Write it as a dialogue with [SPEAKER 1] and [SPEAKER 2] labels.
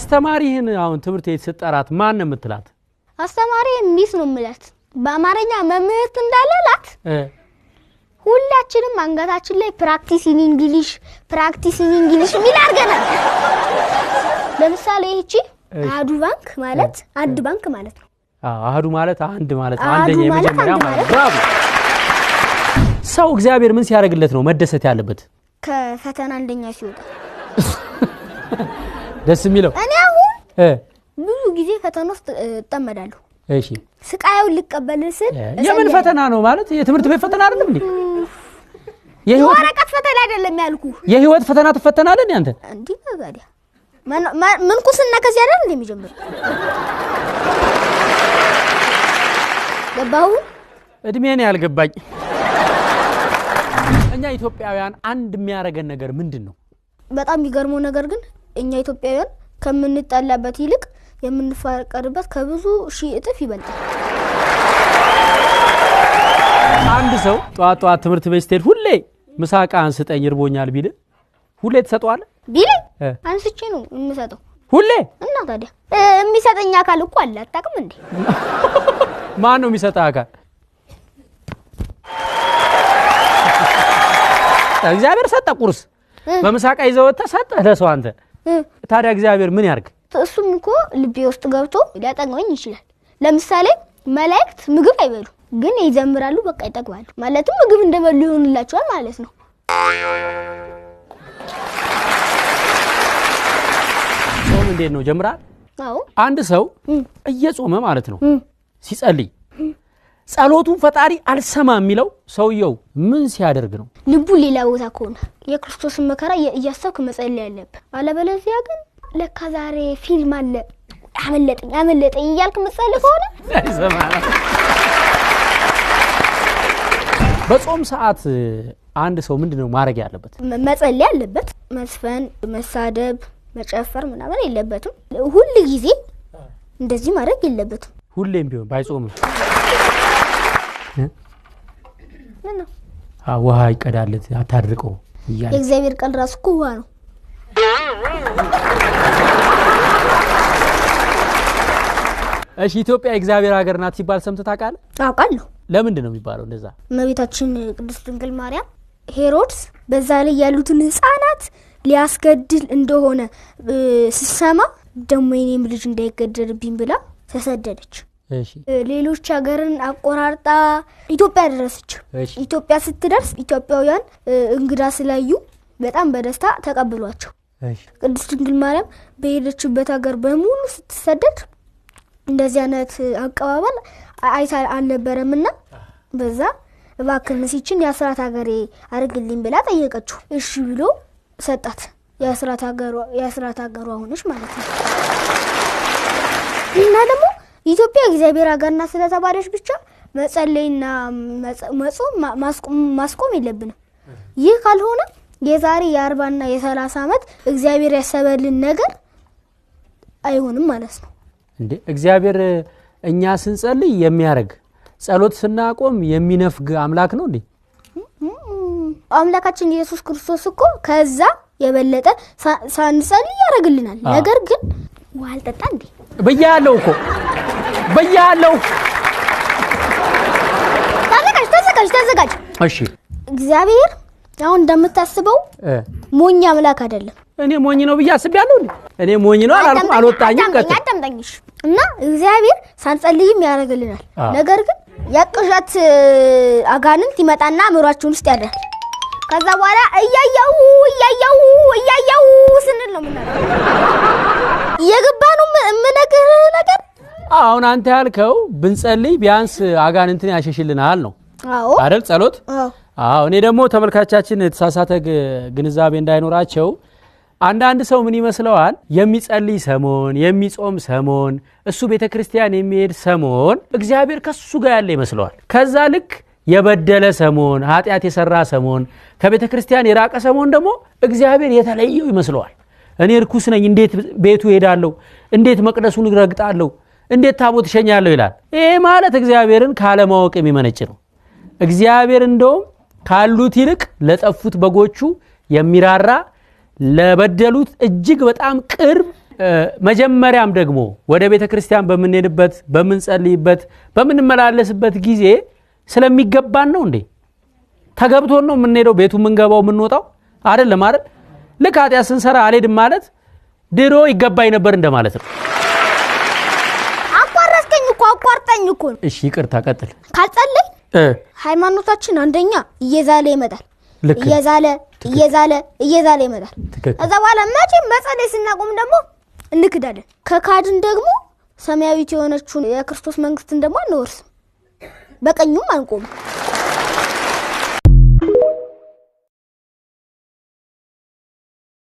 [SPEAKER 1] አስተማሪህን አሁን ትምህርት የተሰጠራት ማን ነው የምትላት?
[SPEAKER 2] አስተማሪ ሚስ ነው የምላት። በአማርኛ መምህርት እንዳለላት ሁላችንም አንገታችን ላይ ፕራክቲስ ኢን እንግሊሽ ሚል አድርገናል። ለምሳሌ እቺ አሃዱ ባንክ ማለት አንድ ባንክ ማለት ነው።
[SPEAKER 1] አሃዱ ማለት አንድ ማለት አንደኛ የመጀመሪያ ማለት ብራቮ። ሰው እግዚአብሔር ምን ሲያደርግለት ነው መደሰት ያለበት?
[SPEAKER 2] ከፈተና አንደኛ ሲወጣ
[SPEAKER 1] ደስ የሚለው።
[SPEAKER 2] እኔ አሁን ብዙ ጊዜ ፈተና ውስጥ እጠመዳለሁ።
[SPEAKER 1] እሺ
[SPEAKER 2] ስቃዩን ልቀበል ስል
[SPEAKER 1] የምን ፈተና ነው ማለት? የትምህርት ቤት ፈተና አይደለም እንዴ?
[SPEAKER 2] የወረቀት ፈተና አይደለም ያልኩ።
[SPEAKER 1] የህይወት ፈተና ትፈተናለህ አንተ
[SPEAKER 2] እንዴ? ታዲያ ምንኩስና ከዚህ አይደል እንደሚጀምር ገባሁ።
[SPEAKER 1] እድሜን ያልገባኝ እኛ ኢትዮጵያውያን አንድ የሚያረገን ነገር ምንድነው?
[SPEAKER 2] በጣም የሚገርመው ነገር ግን እኛ ኢትዮጵያውያን ከምንጣላበት ይልቅ የምንፋቀርበት ከብዙ ሺህ እጥፍ ይበልጣል።
[SPEAKER 1] አንድ ሰው ጧት ትምህርት ቤት ስትሄድ ሁሌ ምሳቃ አንስጠኝ እርቦኛል ቢል ሁሌ ትሰጠዋለህ?
[SPEAKER 2] ቢል አንስቼ ነው የምሰጠው
[SPEAKER 1] ሁሌ።
[SPEAKER 2] እና ታዲያ የሚሰጠኝ አካል እኮ አለ። አታውቅም እንዴ?
[SPEAKER 1] ማን ነው የሚሰጠው አካል? እግዚአብሔር ሰጠ ቁርስ በምሳቃ ይዘው ተሰጠ ለሰው አንተ። ታዲያ እግዚአብሔር ምን ያርግ?
[SPEAKER 2] እሱም እኮ ልቤ ውስጥ ገብቶ ሊያጠግበኝ ይችላል። ለምሳሌ መላእክት ምግብ አይበሉ ግን ይዘምራሉ፣ በቃ ይጠግባሉ። ማለትም ምግብ እንደበሉ ይሆንላቸዋል ማለት ነው።
[SPEAKER 1] ጾም እንዴት ነው ጀምራል?
[SPEAKER 2] አዎ
[SPEAKER 1] አንድ ሰው እየጾመ ማለት ነው ሲጸልይ ጸሎቱን ፈጣሪ አልሰማ የሚለው ሰውየው ምን ሲያደርግ ነው?
[SPEAKER 2] ልቡ ሌላ ቦታ ከሆነ የክርስቶስን መከራ እያሰብክ መጸለይ ያለብህ። አለበለዚያ ግን ለካ ዛሬ ፊልም አለ አመለጠኝ እያልክ መጸለይ ከሆነ
[SPEAKER 1] አይሰማ። በጾም ሰዓት አንድ ሰው ምንድነው ማድረግ ያለበት?
[SPEAKER 2] መጸለይ ያለበት። መስፈን፣ መሳደብ፣ መጨፈር ምናምን የለበትም። ሁሉ ጊዜ እንደዚህ ማድረግ የለበትም።
[SPEAKER 1] ሁሌም ቢሆን ባይጾም
[SPEAKER 2] ምን ነው
[SPEAKER 1] ውሃ ይቀዳለት አታድርቀው ይያል።
[SPEAKER 2] የእግዚአብሔር ቃል ራሱ እኮ ውሃ ነው።
[SPEAKER 1] እሺ ኢትዮጵያ የእግዚአብሔር ሀገር ናት ሲባል ሰምተህ ታውቃለህ?
[SPEAKER 2] አውቃለሁ።
[SPEAKER 1] ለምንድን ነው የሚባለው እንደዛ?
[SPEAKER 2] እመቤታችን ቅድስት ድንግል ማርያም ሄሮድስ በዛ ላይ ያሉትን ህፃናት ሊያስገድል እንደሆነ ሲሰማ ደሞ የኔም ልጅ እንዳይገደልብኝ ብላ ተሰደደች።
[SPEAKER 1] እሺ
[SPEAKER 2] ሌሎች ሀገርን አቆራርጣ ኢትዮጵያ ደረሰች። ኢትዮጵያ ስትደርስ ኢትዮጵያውያን እንግዳ ስላዩ በጣም በደስታ ተቀበሏቸው። ቅድስት ድንግል ማርያም በሄደችበት ሀገር በሙሉ ስትሰደድ እንደዚህ አይነት አቀባበል አይታ አልነበረምና በዛ እባክህ ሲችን የአስራት ሀገሬ አርግልኝ ብላ ጠየቀችው። እሺ ብሎ ሰጣት። የአስራት ሀገሯ ሆነች ማለት ነው። እና ደግሞ ኢትዮጵያ እግዚአብሔር ሀገርና ስለተባለች ብቻ መጸለይና መጾም ማስቆም የለብንም። ይህ ካልሆነ የዛሬ የ40 እና የ30 ዓመት እግዚአብሔር ያሰበልን ነገር አይሆንም ማለት ነው።
[SPEAKER 1] እንዴ እግዚአብሔር እኛ ስንጸልይ የሚያረግ ጸሎት ስናቆም የሚነፍግ አምላክ ነው እንዴ?
[SPEAKER 2] አምላካችን ኢየሱስ ክርስቶስ እኮ ከዛ የበለጠ ሳንጸልይ ያረግልናል። ነገር ግን ውሃ አልጠጣ እንዴ
[SPEAKER 1] በያለው እኮ በያለው
[SPEAKER 2] ተዘጋጅ።
[SPEAKER 1] እሺ
[SPEAKER 2] እግዚአብሔር አሁን እንደምታስበው ሞኝ አምላክ አይደለም።
[SPEAKER 1] እኔ ሞኝ ነው ብዬ አስቤያለሁ እንዴ? እኔ ሞኝ ነው አላልኩም፣ አልወጣኝም።
[SPEAKER 2] አዳምጠኝሽ እና እግዚአብሔር ሳንጸልይም ያረግልናል። ነገር ግን ያቅሻት አጋንንት ይመጣና አእምሯችን ውስጥ ያድራል። ከዛ በኋላ እያያው ስንል ነው ምናምን የገባነው የምነግርህ ነገር።
[SPEAKER 1] አሁን አንተ ያልከው ብንጸልይ ቢያንስ አጋንንትን ያሸሽልናል ነው አይደል? ጸሎት። አዎ እኔ ደግሞ ተመልካቻችን የተሳሳተ ግንዛቤ እንዳይኖራቸው አንዳንድ ሰው ምን ይመስለዋል? የሚጸልይ ሰሞን የሚጾም ሰሞን እሱ ቤተክርስቲያን የሚሄድ ሰሞን እግዚአብሔር ከሱ ጋር ያለ ይመስለዋል። ከዛ ልክ የበደለ ሰሞን ኃጢያት የሰራ ሰሞን ከቤተክርስቲያን የራቀ ሰሞን ደግሞ እግዚአብሔር የተለየው ይመስለዋል። እኔ ርኩስ ነኝ እንዴት ቤቱ ሄዳለሁ? እንዴት መቅደሱን ረግጣለሁ? እንዴት ታቦት ሸኛለሁ ይላል። ይሄ ማለት እግዚአብሔርን ካለማወቅ የሚመነጭ ነው። እግዚአብሔር እንደውም ካሉት ይልቅ ለጠፉት በጎቹ የሚራራ ለበደሉት እጅግ በጣም ቅርብ መጀመሪያም ደግሞ ወደ ቤተ ክርስቲያን በመንሄድበት በመንጸልይበት በመንመላለስበት ጊዜ ስለሚገባን ነው እንዴ ተገብቶን ነው የምንሄደው ቤቱ ምንገባው ምንወጣው አይደለም አይደል ልክ ኃጢአት ስንሰራ አልሄድም ማለት ድሮ ይገባኝ ነበር እንደማለት ነው
[SPEAKER 2] አቋርጠኝ እኮ
[SPEAKER 1] እሺ ይቅርታ ቀጥል
[SPEAKER 2] ካልጸለይ ሃይማኖታችን አንደኛ እየዛለ ይመጣል እየዛለ ይመጣል ከዛ በኋላ መቼም መጸለይ ስናቆም ደግሞ እንክዳለን ከካድን ደግሞ ሰማያዊት የሆነችውን የክርስቶስ መንግስትን ደግሞ አንወርስም በቀኙም አንቆም